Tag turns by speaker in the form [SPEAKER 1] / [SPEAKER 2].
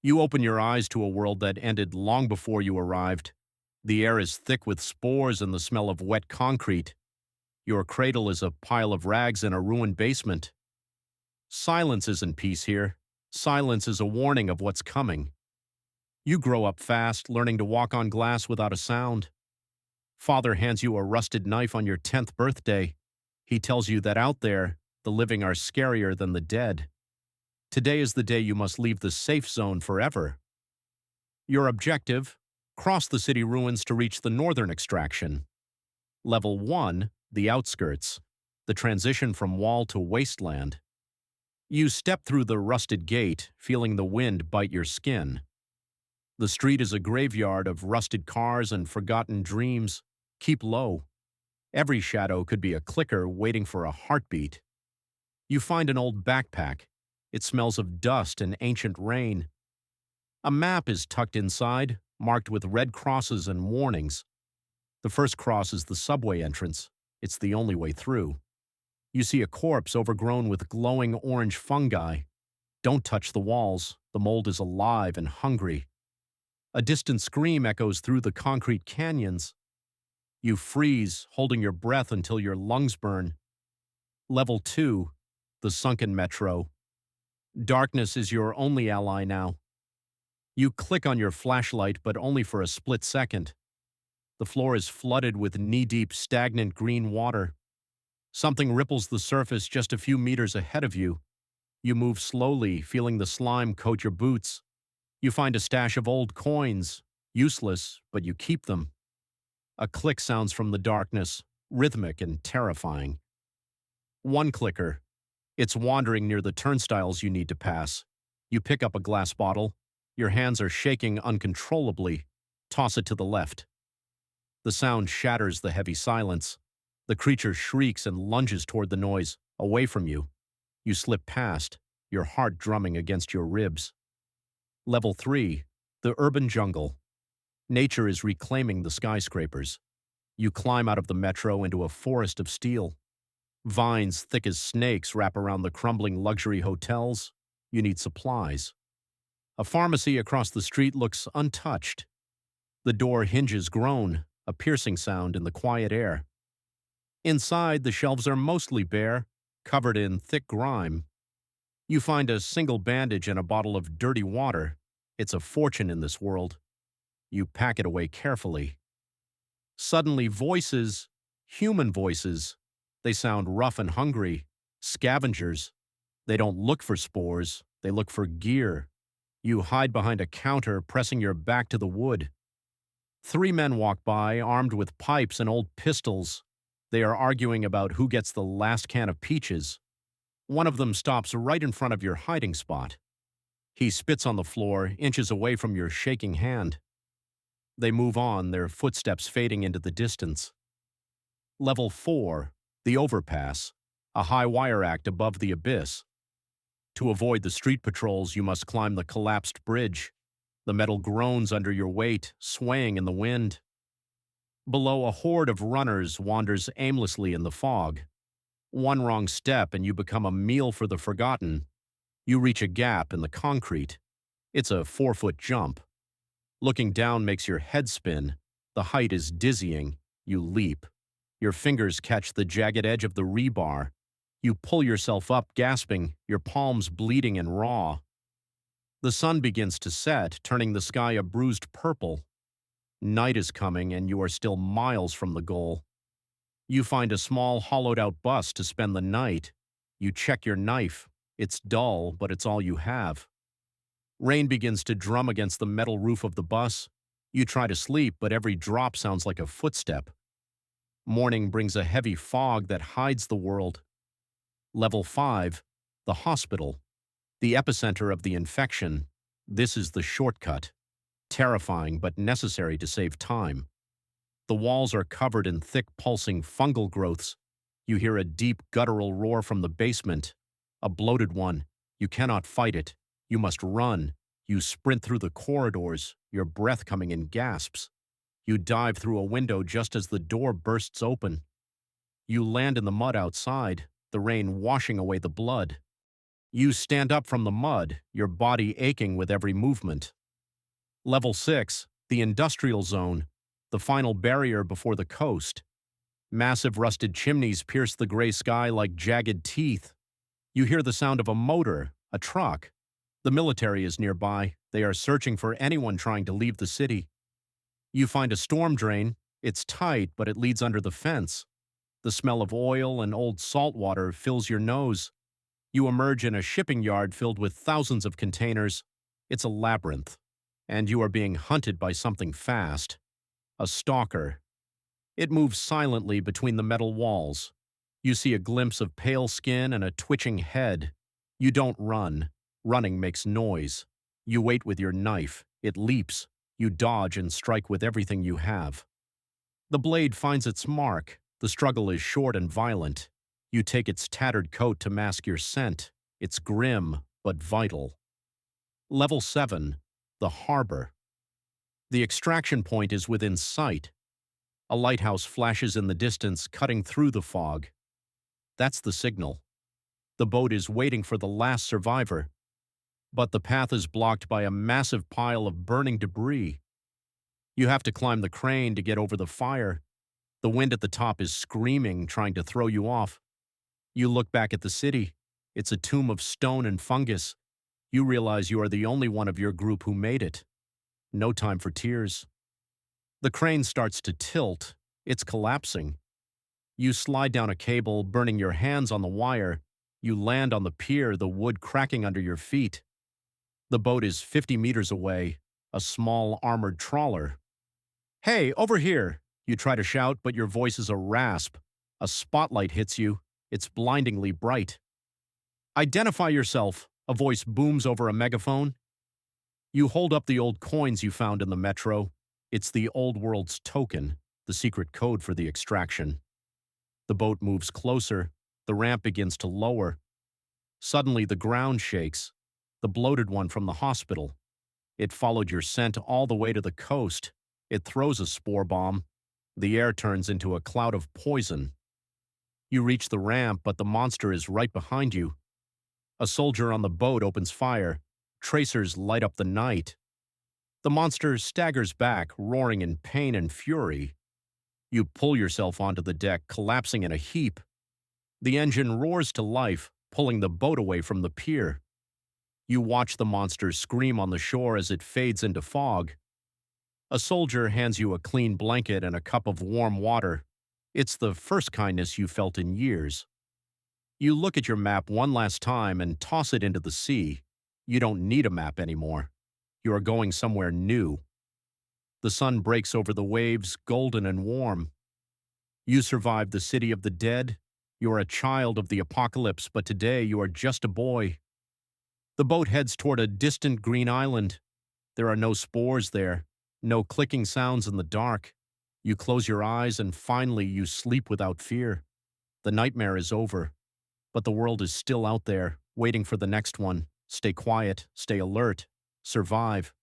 [SPEAKER 1] You open your eyes to a world that ended long before you arrived. The air is thick with spores and the smell of wet concrete. Your cradle is a pile of rags in a ruined basement. Silence isn't peace here. Silence is a warning of what's coming. You grow up fast, learning to walk on glass without a sound. Father hands you a rusted knife on your 10th birthday. He tells you that out there, the living are scarier than the dead. Today is the day you must leave the safe zone forever. Your objective: cross the city ruins to reach the northern extraction. Level 1, the outskirts, the transition from wall to wasteland. You step through the rusted gate, feeling the wind bite your skin. The street is a graveyard of rusted cars and forgotten dreams. Keep low. Every shadow could be a clicker waiting for a heartbeat. You find an old backpack. It smells of dust and ancient rain. A map is tucked inside, marked with red crosses and warnings. The first cross is the subway entrance. It's the only way through. You see a corpse overgrown with glowing orange fungi. Don't touch the walls. The mold is alive and hungry. A distant scream echoes through the concrete canyons. You freeze, holding your breath until your lungs burn. Level 2, the Sunken Metro. Darkness is your only ally now. You click on your flashlight, but only for a split second. The floor is flooded with knee-deep, stagnant green water. Something ripples the surface just a few meters ahead of you. You move slowly, feeling the slime coat your boots. You find a stash of old coins, useless, but you keep them. A click sounds from the darkness, rhythmic and terrifying. One clicker. It's wandering near the turnstiles you need to pass. You pick up a glass bottle. Your hands are shaking uncontrollably. Toss it to the left. The sound shatters the heavy silence. The creature shrieks and lunges toward the noise, away from you. You slip past, your heart drumming against your ribs. Level 3, the urban jungle. Nature is reclaiming the skyscrapers. You climb out of the metro into a forest of steel. Vines thick as snakes wrap around the crumbling luxury hotels. You need supplies. A pharmacy across the street looks untouched. The door hinges groan, a piercing sound in the quiet air. Inside, the shelves are mostly bare, covered in thick grime. You find a single bandage and a bottle of dirty water. It's a fortune in this world. You pack it away carefully. Suddenly, voices, human voices, they sound rough and hungry, scavengers. They don't look for spores, they look for gear. You hide behind a counter, pressing your back to the wood. 3 men walk by, armed with pipes and old pistols. They are arguing about who gets the last can of peaches. One of them stops right in front of your hiding spot. He spits on the floor, inches away from your shaking hand. They move on, their footsteps fading into the distance. Level 4, the overpass, a high wire act above the abyss. To avoid the street patrols, you must climb the collapsed bridge. The metal groans under your weight, swaying in the wind. Below, a horde of runners wanders aimlessly in the fog. One wrong step and you become a meal for the forgotten. You reach a gap in the concrete. It's a 4-foot jump. Looking down makes your head spin. The height is dizzying. You leap. Your fingers catch the jagged edge of the rebar. You pull yourself up, gasping, your palms bleeding and raw. The sun begins to set, turning the sky a bruised purple. Night is coming and you are still miles from the goal. You find a small, hollowed-out bus to spend the night. You check your knife. It's dull, but it's all you have. Rain begins to drum against the metal roof of the bus. You try to sleep, but every drop sounds like a footstep. Morning brings a heavy fog that hides the world. Level 5, the hospital. The epicenter of the infection. This is the shortcut. Terrifying, but necessary to save time. The walls are covered in thick, pulsing fungal growths. You hear a deep, guttural roar from the basement. A bloated one. You cannot fight it. You must run. You sprint through the corridors, your breath coming in gasps. You dive through a window just as the door bursts open. You land in the mud outside, the rain washing away the blood. You stand up from the mud, your body aching with every movement. Level 6, the industrial zone, the final barrier before the coast. Massive rusted chimneys pierce the gray sky like jagged teeth. You hear the sound of a motor, a truck. The military is nearby. They are searching for anyone trying to leave the city. You find a storm drain. It's tight, but it leads under the fence. The smell of oil and old salt water fills your nose. You emerge in a shipping yard filled with thousands of containers. It's a labyrinth. And you are being hunted by something fast. A stalker. It moves silently between the metal walls. You see a glimpse of pale skin and a twitching head. You don't run. Running makes noise. You wait with your knife. It leaps. You dodge and strike with everything you have. The blade finds its mark. The struggle is short and violent. You take its tattered coat to mask your scent. It's grim, but vital. Level 7. The harbor. The extraction point is within sight. A lighthouse flashes in the distance, cutting through the fog. That's the signal. The boat is waiting for the last survivor. But the path is blocked by a massive pile of burning debris. You have to climb the crane to get over the fire. The wind at the top is screaming, trying to throw you off. You look back at the city. It's a tomb of stone and fungus. You realize you are the only one of your group who made it. No time for tears. The crane starts to tilt. It's collapsing. You slide down a cable, burning your hands on the wire. You land on the pier, the wood cracking under your feet. The boat is 50 meters away, a small armored trawler. "Hey, over here!" You try to shout, but your voice is a rasp. A spotlight hits you. It's blindingly bright. "Identify yourself," a voice booms over a megaphone. You hold up the old coins you found in the metro. It's the old world's token, the secret code for the extraction. The boat moves closer. The ramp begins to lower. Suddenly, the ground shakes. The bloated one from the hospital. It followed your scent all the way to the coast. It throws a spore bomb. The air turns into a cloud of poison. You reach the ramp, but the monster is right behind you. A soldier on the boat opens fire. Tracers light up the night. The monster staggers back, roaring in pain and fury. You pull yourself onto the deck, collapsing in a heap. The engine roars to life, pulling the boat away from the pier. You watch the monster scream on the shore as it fades into fog. A soldier hands you a clean blanket and a cup of warm water. It's the first kindness you felt in years. You look at your map one last time and toss it into the sea. You don't need a map anymore. You are going somewhere new. The sun breaks over the waves, golden and warm. You survived the city of the dead. You are a child of the apocalypse, but today you are just a boy. The boat heads toward a distant green island. There are no spores there, no clicking sounds in the dark. You close your eyes and finally you sleep without fear. The nightmare is over, but the world is still out there, waiting for the next one. Stay quiet, stay alert, survive.